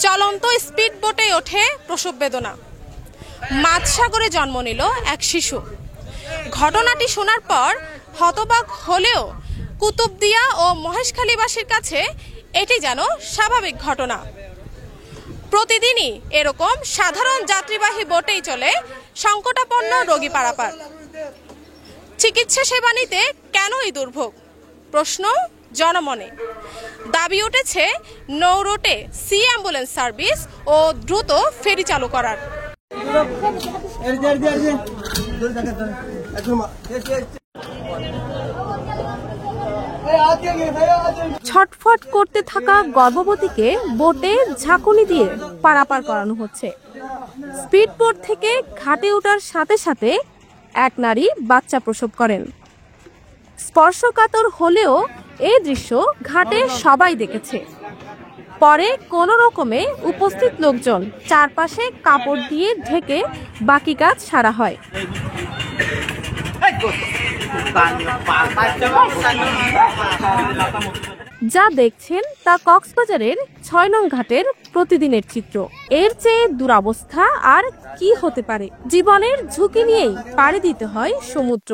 চলন্ত স্পিড বোটে ওঠে প্রসব বেদনা। মাঝসাগরে জন্ম নিল এক শিশু। ঘটনাটি শোনার পর হতবাক হলেও কুতুবদিয়া ও মহেশখালীবাসীর কাছে এটি যেন স্বাভাবিক ঘটনা। প্রতিদিনই এরকম সাধারণ যাত্রীবাহী বোটেই চলে সংকটাপন্ন রোগী পারাপার। চিকিৎসা সেবা নিতে কেন এই দুর্ভোগ? প্রশ্ন জনমনে। দাবি উঠেছে নৌরুটে সি অ্যাম্বুলেন্স সার্ভিস ও দ্রুত ফেরি চালু করার। ছটফট করতে থাকা গর্ভবতীকে বোটে ঝাঁকুনি দিয়ে পারাপার করানো হচ্ছে। স্পিড বোট থেকে ঘাটে ওঠার সাথে সাথে এক নারী বাচ্চা প্রসব করেন। স্পর্শকাতর হলেও এই দৃশ্য ঘাটে সবাই দেখেছে। পরে কোনো রকমে উপস্থিত লোকজন চারপাশে কাপড় দিয়ে ঢেকে বাকি কাজ সারা হয়। যা দেখছেন তা কক্সবাজারের ৬ নং ঘাটের প্রতিদিনের চিত্র। এর চেয়ে দুরবস্থা আর কি হতে পারে? জীবনের ঝুঁকি নিয়েই পাড়ি দিতে হয় সমুদ্র।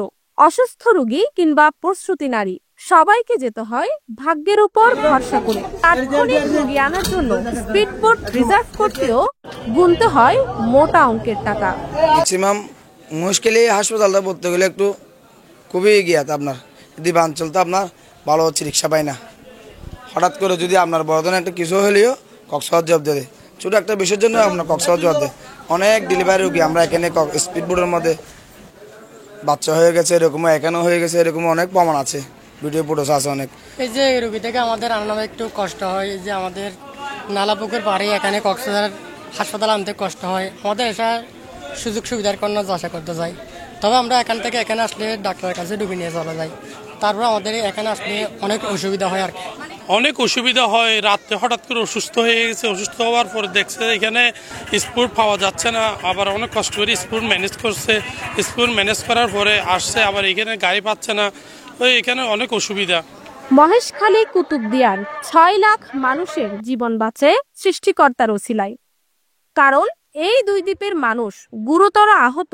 অসুস্থ রোগী কিংবা প্রসূতি নারী সবাইকে যেতে হয় ভাগ্যের উপর ভরসা করে। তাৎক্ষণিক রোগী আনার জন্য স্পিডবোট রিজার্ভ করতেও গুনতে হয় মোটা অঙ্কের টাকা। ম্যাক্সিমাম মুশকিলই হাসপাতালটা পড়তে গেলে একটু খুবই এগিয়ে। আপনার দ্বীপাঞ্চল তো আপনার ভালো চিকিৎসা পায় না। হঠাৎ করে যদি আপনার বড় ধরনের একটা কিছু হলেও কক্সবাজার জব দেয়, ছোট একটা বিষয়ের জন্য আপনার কক্সবাজার জব দেয়। অনেক ডেলিভারি রোগী আমরা এখানে স্পিডবোটের মধ্যে বাচ্চা হয়ে গেছে, এরকম এখানেও হয়ে গেছে, এরকম অনেক প্রমাণ আছে, ভিডিও ফুটেজ আছে অনেক। এই যে রোগী থেকে আমাদের আনানো একটু কষ্ট হয়, এই যে আমাদের নালাপুকুর পাড়ে এখানে কক্সবাজার হাসপাতাল আনতে কষ্ট হয়। আমাদের এটা সুযোগ সুবিধার জন্য আশা করতে যাই। তবে আমরা এখান থেকে এখানে আসলে ডাক্তারের কাছে ঢুকে নিয়ে চলে যাই। তারপর আমাদের এখানে আসলে অনেক অসুবিধা হয়। আর অনেক অসুবিধা হয়। রাত্রে হঠাৎ করে অসুস্থ হয়ে গেছে, অসুস্থ হওয়ার পরে দেখছে এখানে স্পুট পাওয়া যাচ্ছে না। আবার অনেক কষ্ট করে স্পুট ম্যানেজ করছে, স্পুট ম্যানেজ করার পরে আসছে, আবার এখানে গাড়ি পাচ্ছে না। এখানে অনেক অসুবিধা। মহেশখালী কুতুবদিয়ার ৬ লাখ মানুষের জীবন বাঁচে সৃষ্টিকর্তার ওসিলায়। কারণ এই দুই দ্বীপের মানুষ গুরুতর আহত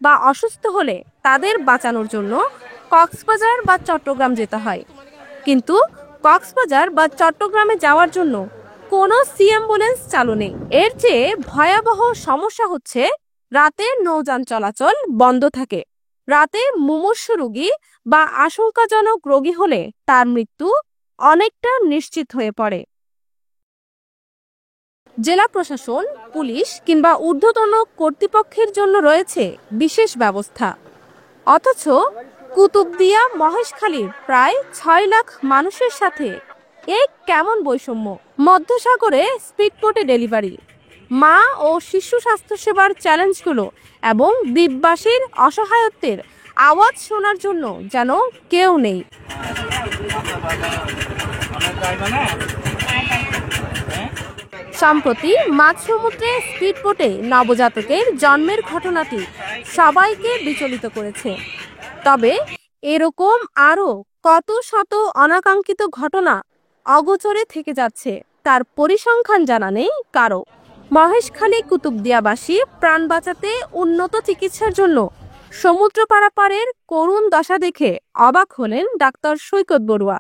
বা অসুস্থ হলে তাদের বাঁচানোর জন্য কক্সবাজার বা চট্টগ্রাম যেতে হয়। কিন্তু কক্সবাজার বা চট্টগ্রামে যাওয়ার জন্য কোনো সি অ্যাম্বুলেন্স চালু নেই। এর চেয়ে ভয়াবহ সমস্যা হচ্ছে রাতে নৌযান চলাচল বন্ধ থাকে। রাতে মুমূর্ষু রোগী বা আশঙ্কাজনক রোগী হলে তার মৃত্যু অনেকটা নিশ্চিত হয়ে পড়ে। জেলা প্রশাসন, পুলিশ কিংবা ঊর্ধ্বতন কর্তৃপক্ষের জন্য রয়েছে বিশেষ ব্যবস্থা। অথচ কুতুবদিয়া মহেশখালীর প্রায় ৬ লাখ মানুষের সাথে এই কেমন বৈষম্য? মধ্যসাগরে স্পিডবোটে ডেলিভারি, মা ও শিশু স্বাস্থ্যসেবার চ্যালেঞ্জগুলো এবং দ্বীপবাসীর অসহায়ত্বের আওয়াজ শোনার জন্য যেন কেউ নেই। সম্প্রতি মাঝ সমুদ্রে স্পিডবোটে নবজাতকের জন্মের ঘটনাটি সবাইকে বিচলিত করেছে। তবে এরকম আরো কত শত অনাকাঙ্ক্ষিত ঘটনা অগোচরে থেকে যাচ্ছে, তার পরিসংখ্যান জানা নেই কারো। মহেশখালী কুতুবদিয়াবাসী প্রাণ বাঁচাতে উন্নত চিকিৎসার জন্য সমুদ্র পারাপারের করুণ দশা দেখে অবাক হলেন ডাক্তার সৈকত বড়ুয়া।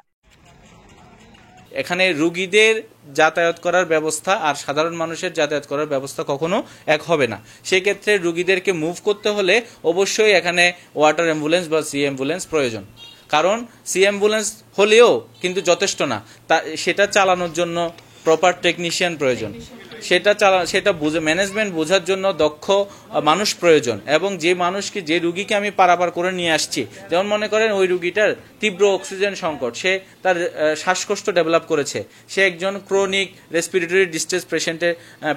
এখানে রোগীদের যাতায়াত করার ব্যবস্থা আর সাধারণ মানুষের যাতায়াত করার ব্যবস্থা কখনো এক হবে না। সেক্ষেত্রে রোগীদেরকে মুভ করতে হলে অবশ্যই এখানে ওয়াটার অ্যাম্বুলেন্স বা সি অ্যাম্বুলেন্স প্রয়োজন। কারণ সি অ্যাম্বুলেন্স হলেও কিন্তু যথেষ্ট না, সেটা চালানোর জন্য প্রপার টেকনিশিয়ান প্রয়োজন। সেটা ম্যানেজমেন্ট বোঝার জন্য দক্ষ মানুষ প্রয়োজন। এবং যে রুগীকে আমি পারাপার করে নিয়ে আসছি, যেমন মনে করেন ওই রুগীটার তীব্র অক্সিজেন সংকট, সে তার শ্বাসকষ্ট ডেভেলপ করেছে, সে একজন ক্রনিক রেসপিরেটরি ডিস্ট্রেস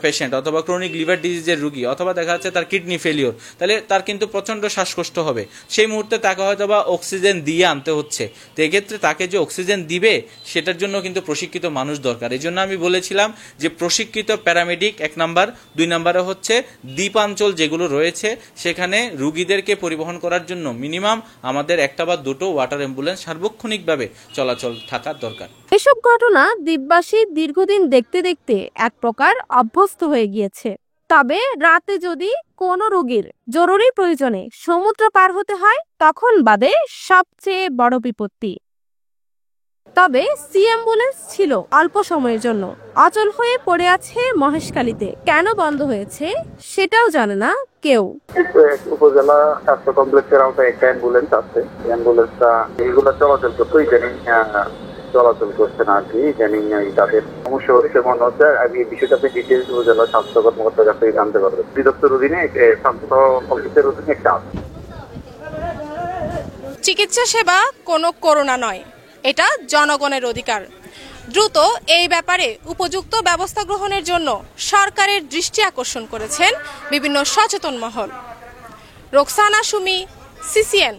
পেশেন্ট অথবা ক্রনিক লিভার ডিজিজের রুগী, অথবা দেখা যাচ্ছে তার কিডনি ফেলিওর, তাহলে তার কিন্তু প্রচন্ড শ্বাসকষ্ট হবে। সেই মুহূর্তে তাকে হয়তো বা অক্সিজেন দিয়ে আনতে হচ্ছে। তো এক্ষেত্রে তাকে যে অক্সিজেন দিবে সেটার জন্য কিন্তু প্রশিক্ষিত মানুষ দরকার। এই জন্য আমি বলেছিলাম যে প্রশিক্ষিত প্যারামেডিক 1 নাম্বার, 2 নাম্বারে হচ্ছে দ্বীপাঞ্চল যেগুলো রয়েছে সেখানে রুগীদেরকে পরিবহন করার জন্য মিনিমাম আমাদের 1টা বা 2টো ওয়াটার অ্যাম্বুলেন্স সার্বক্ষণিকভাবে চলাচল থাকার দরকার। এসব ঘটনা দ্বীপবাসী দীর্ঘদিন দেখতে দেখতে এক প্রকার অভ্যস্ত হয়ে গিয়েছে। তবে রাতে যদি কোনো রোগীর জরুরি প্রয়োজনে সমুদ্র পার হতে হয় তখন বাদে সবচেয়ে বড় বিপত্তি। তবে সি অ্যাম্বুলেন্স ছিল অল্প সময়ের জন্য, অচল হয়ে পড়ে আছে মহেশখালীতে। কেন বন্ধ হয়েছে সেটাও জানে না কেউ। উপজেলা স্বাস্থ্য কমপ্লেক্সের আওতায় একটা অ্যাম্বুলেন্স আছে। অ্যাম্বুলেন্সটা এইগুলো চলাচল করতো, ইদানিং চলাচল করছে না আর কি। ইদানিং তাদের সমস্যা হচ্ছে মনে হচ্ছে। আমি এই বিষয়টাতে ডিটেলস উপজেলা স্বাস্থ্য কর্মকর্তার কাছ থেকে জানতে পারবো। অধিদপ্তর অধীনে স্বাস্থ্য অফিসের অধীনে একটা আছে। চিকিৎসা সেবা কোনো করোনা নয়, এটা জনগণের অধিকার। দ্রুত এই ব্যাপারে উপযুক্ত ব্যবস্থা গ্রহণের জন্য সরকারের দৃষ্টি আকর্ষণ করেছেন বিভিন্ন সচেতন মহল। রোকসানা সুমি, CCN।